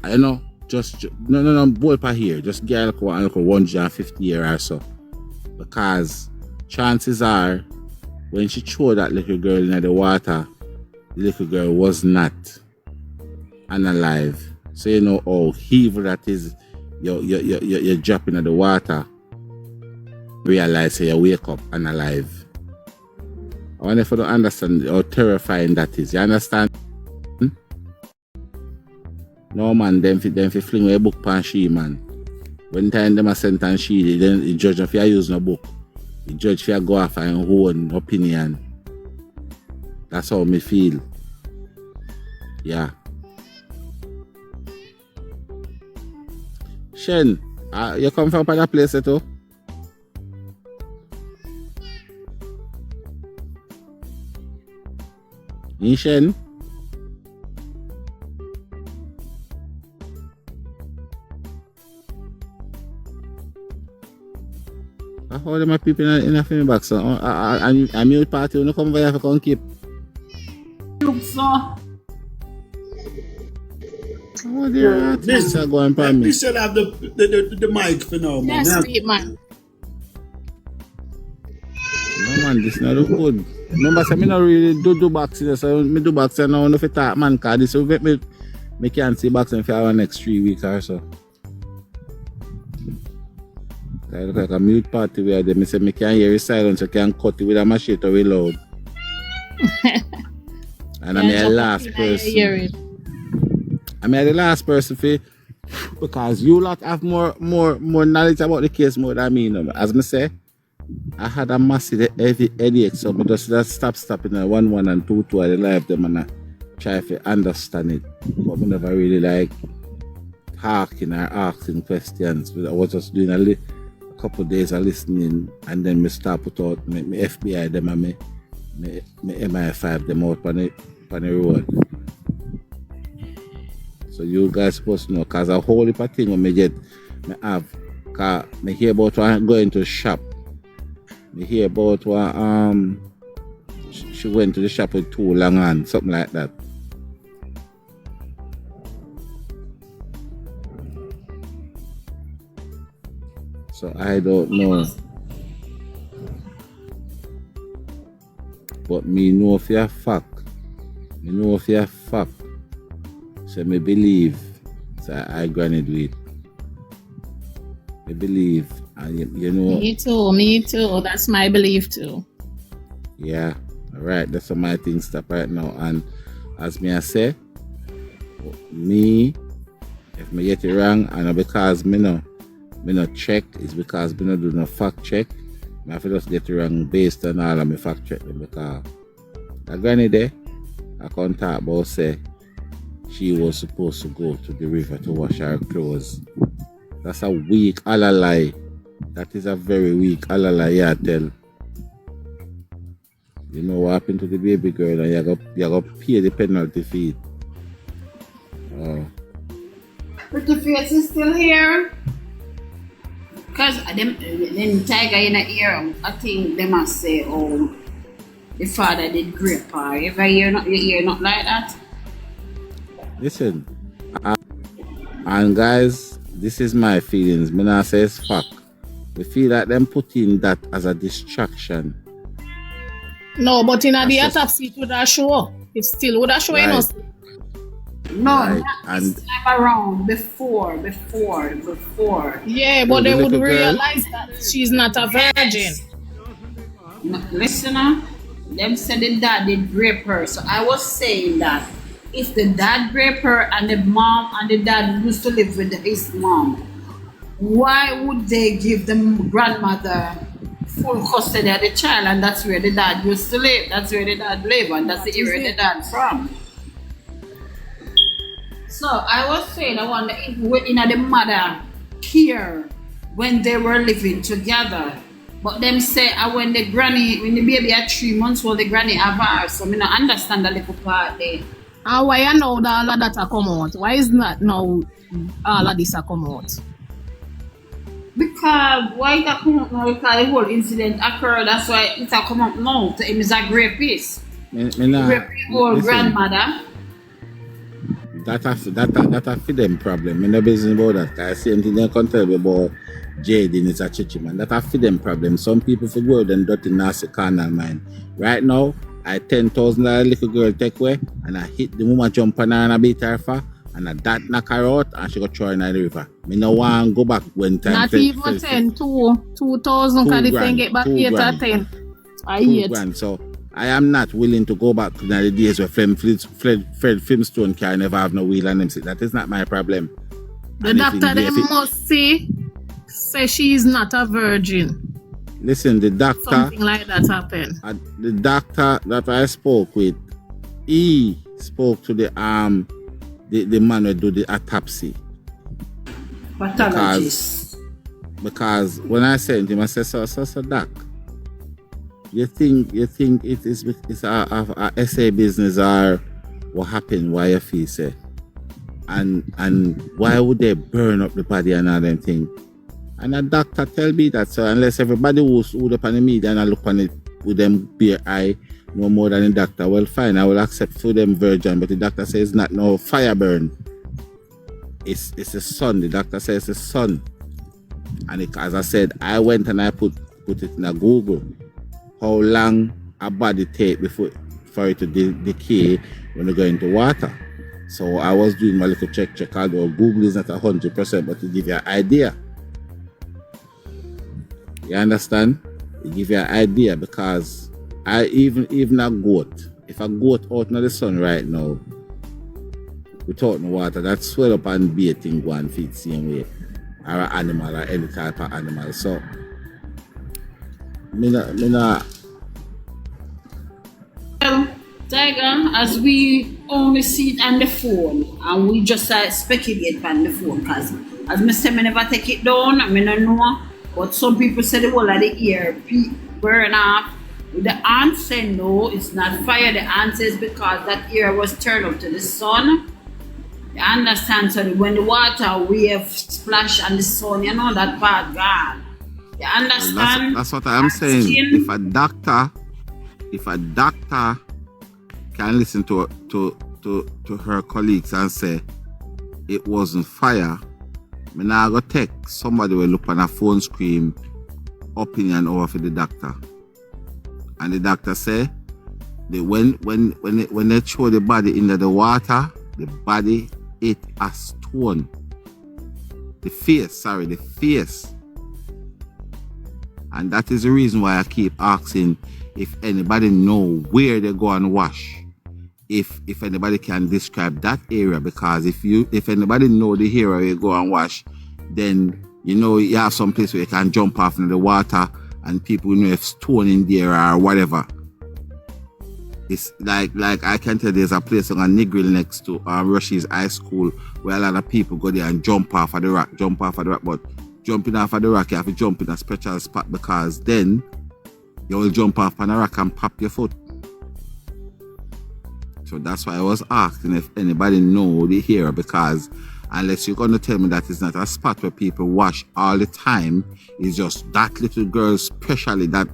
you know, just no, both per here. Just get like 150 year or so. Because chances are, when she threw that little girl in the water, the little girl was not unalive. So you know how evil that is. You're dropping in the water. Realize you wake up unalive. I wonder if you don't understand how terrifying that is. You understand? No man, them fling a book pan she, man. When time them a sentence she, then the judge if you use no book. The judge if you go off and own opinion. That's how me feel. Yeah. Shen, you come from another place too? Shen? How are my people in a film box? I'm your party, you come over here for keep. Oh, dear, this are going for me. We still have the mic for now, man. That's sweet, man. No, man, this not look good. Remember, I not really do boxing, so I do boxing now. If I talk, man, because this will make me can't see boxing for our next 3 weeks or so. I look like a mute party where they say, I can't hear it silent, so I can cut it with a machete very loud. And I'm the last person. I'm the last person for, because you lot have more knowledge about the case more than me. As I say, I had a massive headache, so I just stopping at 1 and 2 I live them and I try to understand it. But I never really like talking or asking questions. I was just doing a couple of days of listening, and then I start put out my FBI them and my MI5 them out on the road. So you guys supposed to know, because a whole heap of thing when I have, because I hear about going to the shop. I hear about what she went to the shop with 2 long hands, something like that. So I don't know. But me know for a fact. So me believe. So I gonna do it. I believe. And you know. Me too. That's my belief too. Yeah. Alright, that's some of my things stop right now. And as me I say, me, if me get it wrong, and because me not check, it's because me not do no fact check. I have to just get it wrong based on all of my fact check them, because that granny there, I can't talk about say she was supposed to go to the river to wash her clothes. That's a weak lie. That is a very weak lie, yeah, tell. You know what happened to the baby girl, and you got to pay the penalty fee. Oh. Pretty face is still here. Because them tiger in the ear, I think they must say, oh, the father did grape her. You hear not like that? Listen, and guys, this is my feelings. Me not say it's fact. We feel like them putting that as a distraction. No, but in the autopsy it would have show. It still would have shown us. No, right. That is time around before. Yeah, but they would realize that she's not a virgin. No, listen, them said the dad did rape her. So I was saying that if the dad raped her and the mom and the dad used to live with his mom, why would they give the grandmother full custody of the child? And that's where the dad used to live. That's where the dad live, and that's the area the dad from. So I was saying, I wonder if the mother care when they were living together. But them say when the baby at 3 months old, the granny have her. So I don't understand the little part there. And why you know that all of that come out? Why is not now all of this come out? Because why it come out now? Because the whole incident occurred. That's why it come out now. Him is a rapist. Raping whole grandmother. That a for them problem. In the business about that. I same thing they can tell me about Jaden is a chichi man. That a for them problem. Some people for go and dirty nasty carnal mind. Right now, I $10,000 little girl take away and I hit the woman jump on her and I beat her for and I that knock her out and she go throw her in the river. Me no want to go back when time. Not even 10, 2,000 because they can get back 8 or 10. $2,000. So I am not willing to go back to the days where Fred Flintstone can never have no wheel and them sit. That is not my problem. The And doctor they must say she is not a virgin. Listen, the doctor, Something like that happened. the doctor that I spoke with, he spoke to the man who do the autopsy. Pathologist. Because when I sent him, I said, so doc, you think it's a essay business or what happened? Why you feel say? And why would they burn up the body and all them thing? And a doctor tell me that, so unless everybody who's up on the media and I look on it with them bare eye no more than the doctor, well fine, I will accept for them virgin, but the doctor says not no fire burn. It's the sun. The doctor says the sun. And as I said, I went and I put it in a Google. How long a body take for it to decay when you go into water. So I was doing my little check, although Google is not 100%, but to give you an idea. You understand? It give you an idea because I even a goat, if a goat out in the sun right now, without no water, that swell up and bathing go and feed same way. Or an animal or any type of animal. So me not Tiger, as we only see it on the phone and we just speculate on the phone because as I say, I never take it down, I don't know. But some people say the whole of the ear burn off. The answer, no, it's not fire. The answer is because that ear was turned up to the sun. You understand? So when the water wave splash on the sun, you know that part gone. You understand? That's what I'm saying. If a doctor can listen to her colleagues and say it wasn't fire, me now go take somebody will look on a phone screen opinion over for the doctor. And the doctor say that when they throw the body into the water, the body hit a stone. The face. And that is the reason why I keep asking if anybody know where they go and wash. If anybody can describe that area, because if anybody know the area where you go and wash, then you know you have some place where you can jump off into the water and people know if stone in there or whatever. It's like I can tell there's a place on a Negril next to Rush's High School where a lot of people go there and jump off of the rock, but jumping off of the rock you have to jump in a special spot because then you will jump off on a rock and pop your foot. So that's why I was asking if anybody know the area, because unless you're going to tell me that it's not a spot where people wash all the time, it's just that little girl, especially that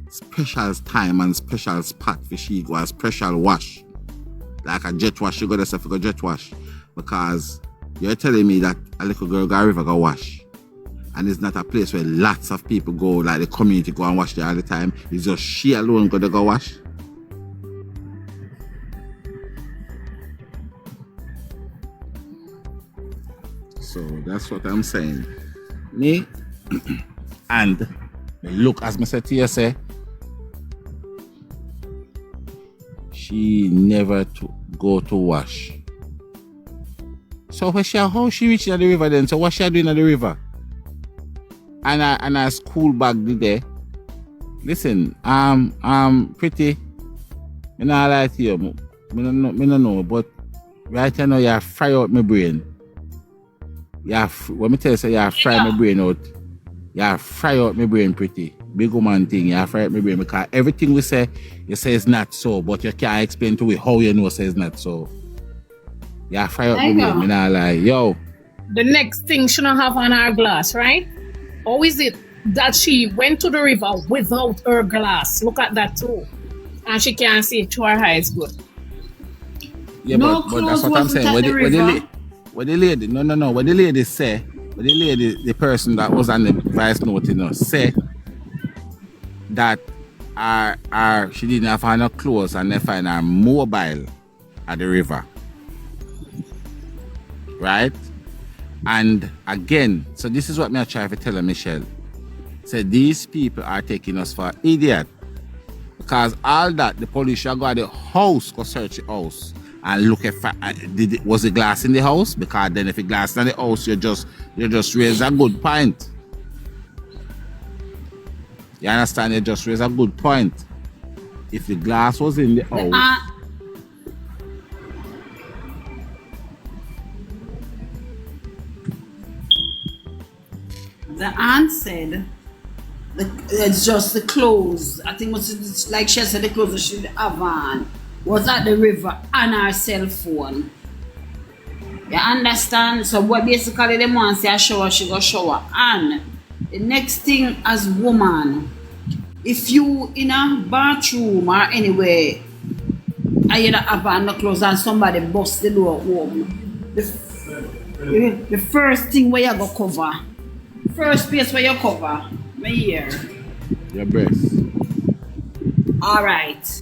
special time and special spot for she go a special wash. Like a jet wash, you go yourself for a jet wash. Because you're telling me that a little girl go a river go wash. And it's not a place where lots of people go, like the community go and wash there all the time. It's just she alone go to go wash. So that's what I'm saying. Me and look, as I said to you, say she never go to wash. So how she reached the river then? So what she doing at the river? And a school bag did there. Listen, pretty. Me not lie to you. Me don't know, but right now you fry out my brain. When me tell you say you fry my brain out, you fry out my brain pretty. Big woman thing, you fry out my brain because everything we say, you say it's not so, but you can't explain to me how you know say it's not so. You fry out my brain, me not lie. Yo. The next thing she don't have on her glass, right? How is it that she went to the river without her glass? Look at that too. And she can't see through her eyes good. Yeah, No but that's clothes what I'm wasn't saying. at What the the, river. what the lady, no. What the lady say, what the lady, the person that was on the voice note, say that she didn't have her no clothes and they find her mobile at the river. Right? And again, so this is what me I try to tell her, Michelle. Say these people are taking us for idiot. Because all that, the police should go to the house, go search the house and look at was the glass in the house? Because then if the glass in the house, you just raise a good point. You understand? You just raise a good point. If the glass was in the house. The aunt said it's just the clothes. I think was like she said the clothes that she have on was at the river and her cell phone. You understand? So what basically the man say I shower, she go shower. And the next thing as woman, if you in a bathroom or anywhere and you don't have on the clothes and somebody bust the door home, the first thing where you go cover, first place where you cover, my ear. Your breast. All right.